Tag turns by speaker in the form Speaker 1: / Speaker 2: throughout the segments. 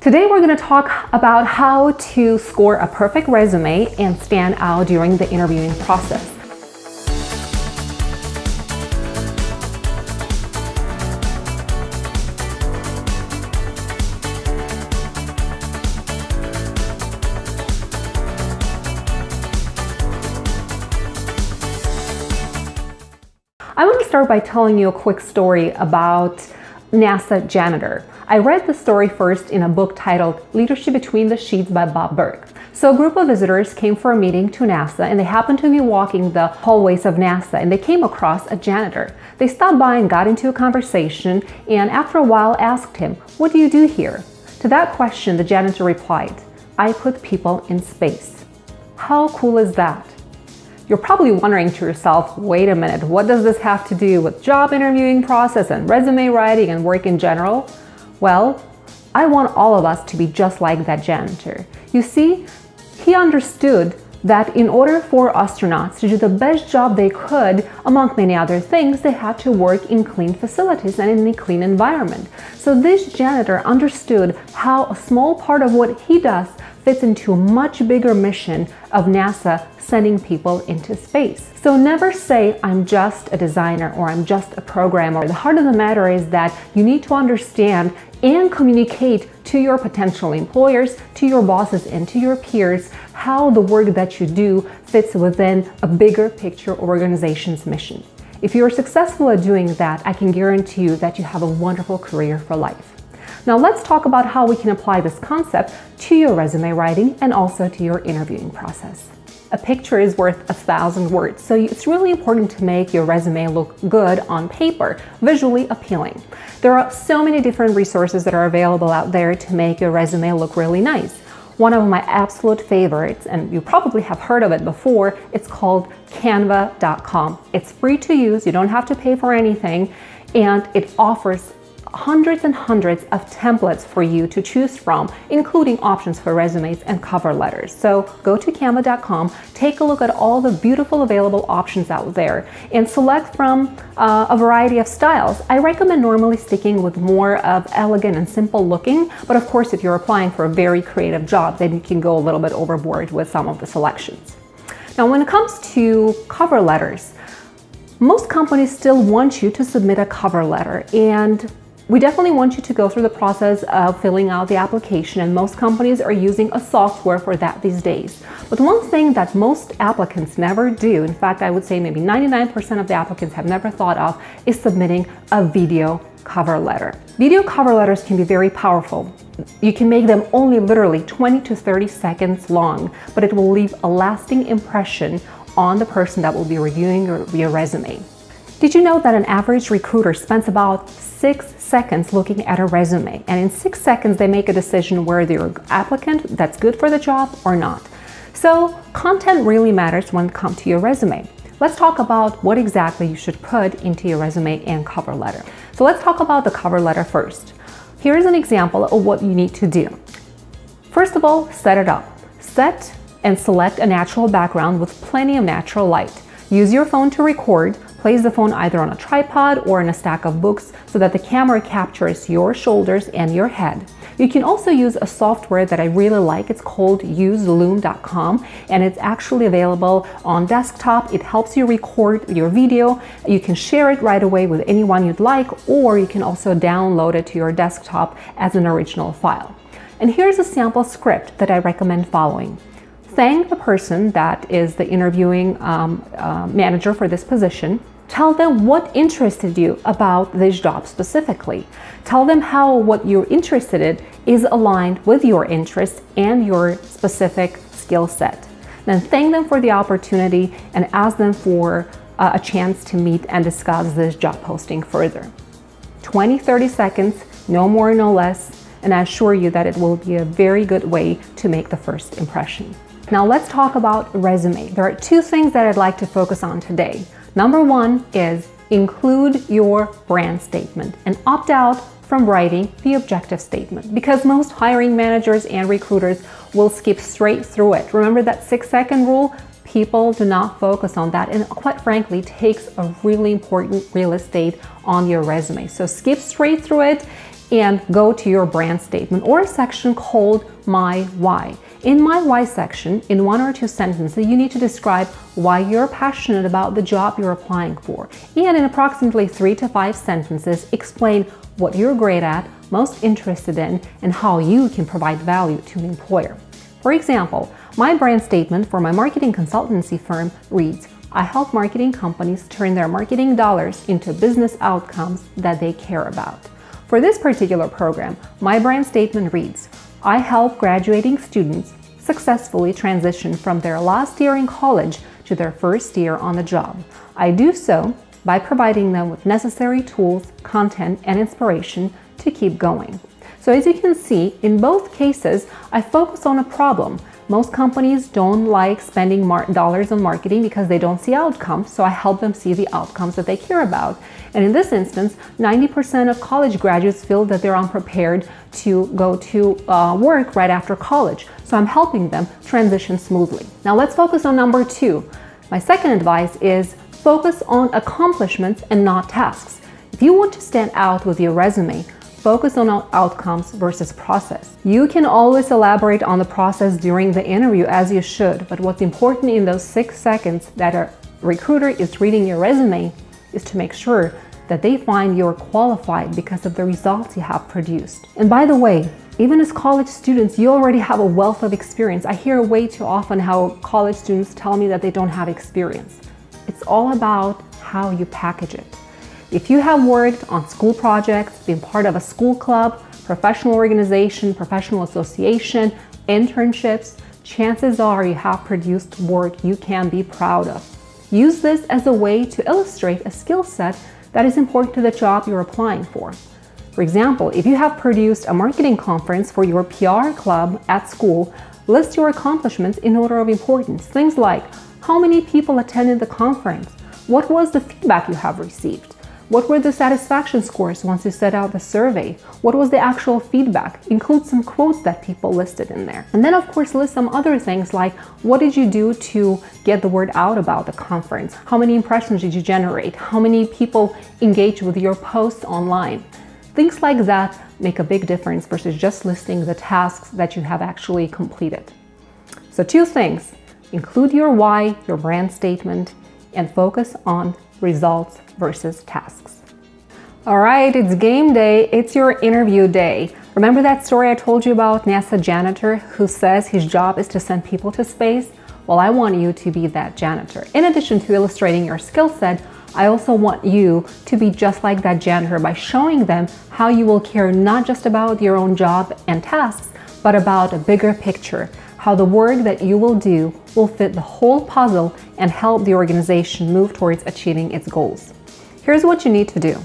Speaker 1: Today we're going to talk about how to score a perfect resume and stand out during the interviewing process. I want to start by telling you a quick story about NASA janitor. I read the story first in a book titled Leadership Between the Sheets by Bob Burg. So a group of visitors came for a meeting to NASA, and they happened to be walking the hallways of NASA, and they came across a janitor. They stopped by and got into a conversation, and after a while asked him, "What do you do here?" To that question, the janitor replied, "I put people in space." How cool is that? You're probably wondering to yourself, wait a minute, what does this have to do with job interviewing process and resume writing and work in general? Well, I want all of us to be just like that janitor. You see, he understood that in order for astronauts to do the best job they could, among many other things, they had to work in clean facilities and in a clean environment. So this janitor understood how a small part of what he does fits into a much bigger mission of NASA sending people into space. So never say, "I'm just a designer" or "I'm just a programmer." The heart of the matter is that you need to understand and communicate to your potential employers, to your bosses, and to your peers how the work that you do fits within a bigger picture organization's mission. If you're successful at doing that, I can guarantee you that you have a wonderful career for life. Now let's talk about how we can apply this concept to your resume writing and also to your interviewing process. A picture is worth 1,000 words, so it's really important to make your resume look good on paper, visually appealing. There are so many different resources that are available out there to make your resume look really nice. One of my absolute favorites, and you probably have heard of it before, it's called Canva.com. It's free to use, you don't have to pay for anything, and it offers hundreds and hundreds of templates for you to choose from, including options for resumes and cover letters. So go to Canva.com, take a look at all the beautiful available options out there, and select from a variety of styles. I recommend normally sticking with more of elegant and simple looking, but of course if you're applying for a very creative job, then you can go a little bit overboard with some of the selections. Now when it comes to cover letters, most companies still want you to submit a cover letter, and we definitely want you to go through the process of filling out the application, and most companies are using a software for that these days. But one thing that most applicants never do, in fact I would say maybe 99% of the applicants have never thought of, is submitting a video cover letter. Video cover letters can be very powerful. You can make them only literally 20 to 30 seconds long, but it will leave a lasting impression on the person that will be reviewing your resume. Did you know that an average recruiter spends about 6 seconds looking at a resume, and in 6 seconds they make a decision whether you're an applicant that's good for the job or not? So content really matters when it comes to your resume. Let's talk about what exactly you should put into your resume and cover letter. So let's talk about the cover letter first. Here's an example of what you need to do. First of all, set it up. Set and select a natural background with plenty of natural light. Use your phone to record. Place the phone either on a tripod or in a stack of books so that the camera captures your shoulders and your head. You can also use a software that I really like. It's called useloom.com, and it's actually available on desktop. It helps you record your video. You can share it right away with anyone you'd like, or you can also download it to your desktop as an original file. And here's a sample script that I recommend following. Thank the person that is the interviewing manager for this position. Tell them what interested you about this job specifically. Tell them how what you're interested in is aligned with your interests and your specific skill set. Then thank them for the opportunity and ask them for a chance to meet and discuss this job posting further. 20-30 seconds, no more, no less, and I assure you that it will be a very good way to make the first impression. Now let's talk about resume. There are 2 things that I'd like to focus on today. Number 1 is include your brand statement and opt out from writing the objective statement, because most hiring managers and recruiters will skip straight through it. Remember that 6-second rule? People do not focus on that, and quite frankly takes a really important real estate on your resume. So skip straight through it and go to your brand statement or a section called My Why. In My Why section, in 1 or 2 sentences, you need to describe why you're passionate about the job you're applying for. And in approximately 3 to 5 sentences, explain what you're great at, most interested in, and how you can provide value to an employer. For example, my brand statement for my marketing consultancy firm reads, I help marketing companies turn their marketing dollars into business outcomes that they care about. For this particular program, my brand statement reads, I help graduating students successfully transition from their last year in college to their first year on the job. I do so by providing them with necessary tools, content, and inspiration to keep going. So as you can see, in both cases, I focus on a problem. Most companies don't like spending dollars on marketing because they don't see outcomes, so I help them see the outcomes that they care about. And in this instance, 90% of college graduates feel that they're unprepared to go to work right after college. So I'm helping them transition smoothly. Now let's focus on number 2. My second advice is focus on accomplishments and not tasks. If you want to stand out with your resume, focus on outcomes versus process. You can always elaborate on the process during the interview as you should, but what's important in those 6 seconds that a recruiter is reading your resume is to make sure that they find you're qualified because of the results you have produced. And by the way, even as college students, you already have a wealth of experience. I hear way too often how college students tell me that they don't have experience. It's all about how you package it. If you have worked on school projects, been part of a school club, professional organization, professional association, internships, chances are you have produced work you can be proud of. Use this as a way to illustrate a skill set that is important to the job you're applying for. For example, if you have produced a marketing conference for your PR club at school, list your accomplishments in order of importance. Things like how many people attended the conference, what was the feedback you have received, what were the satisfaction scores once you set out the survey? What was the actual feedback? Include some quotes that people listed in there. And then of course list some other things like what did you do to get the word out about the conference? How many impressions did you generate? How many people engaged with your posts online? Things like that make a big difference versus just listing the tasks that you have actually completed. So 2 things, include your why, your brand statement, and focus on results versus tasks. All right, it's game day. It's your interview day. Remember that story I told you about NASA janitor who says his job is to send people to space? Well, I want you to be that janitor. In addition to illustrating your skill set, I also want you to be just like that janitor by showing them how you will care not just about your own job and tasks, but about a bigger picture, how the work that you will do will fit the whole puzzle and help the organization move towards achieving its goals. Here's what you need to do.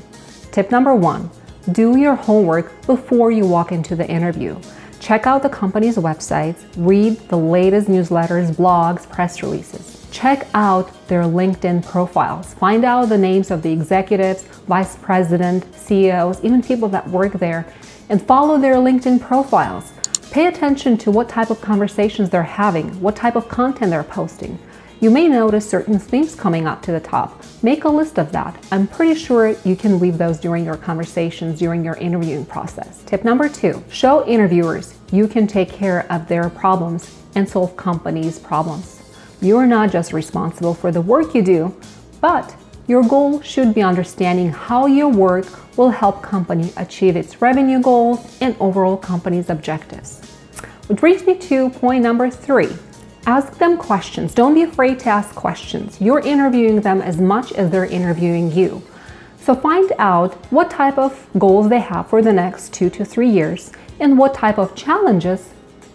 Speaker 1: Tip number 1, do your homework before you walk into the interview. Check out the company's websites, read the latest newsletters, blogs, press releases. Check out their LinkedIn profiles. Find out the names of the executives, vice president, CEOs, even people that work there, and follow their LinkedIn profiles. Pay attention to what type of conversations they're having, what type of content they're posting. You may notice certain themes coming up to the top. Make a list of that. I'm pretty sure you can weave those during your conversations, during your interviewing process. Tip number 2, show interviewers you can take care of their problems and solve companies' problems. You are not just responsible for the work you do, but your goal should be understanding how your work will help company achieve its revenue goals and overall company's objectives. Which brings me to point number 3. Ask them questions. Don't be afraid to ask questions. You're interviewing them as much as they're interviewing you. So find out what type of goals they have for the next 2 to 3 years and what type of challenges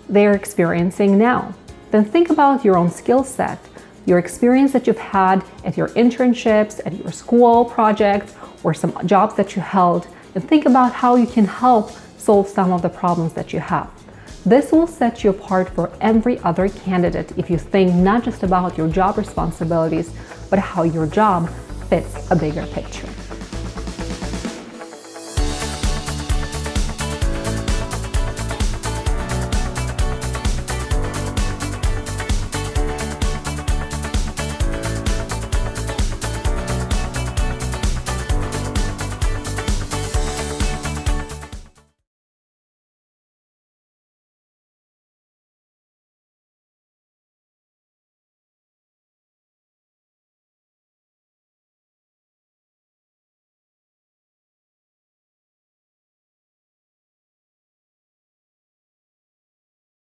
Speaker 1: they're experiencing now. Then think about your own skill set, your experience that you've had at your internships, at your school projects, or some jobs that you held, and think about how you can help solve some of the problems that you have. This will set you apart for every other candidate if you think not just about your job responsibilities, but how your job fits a bigger picture.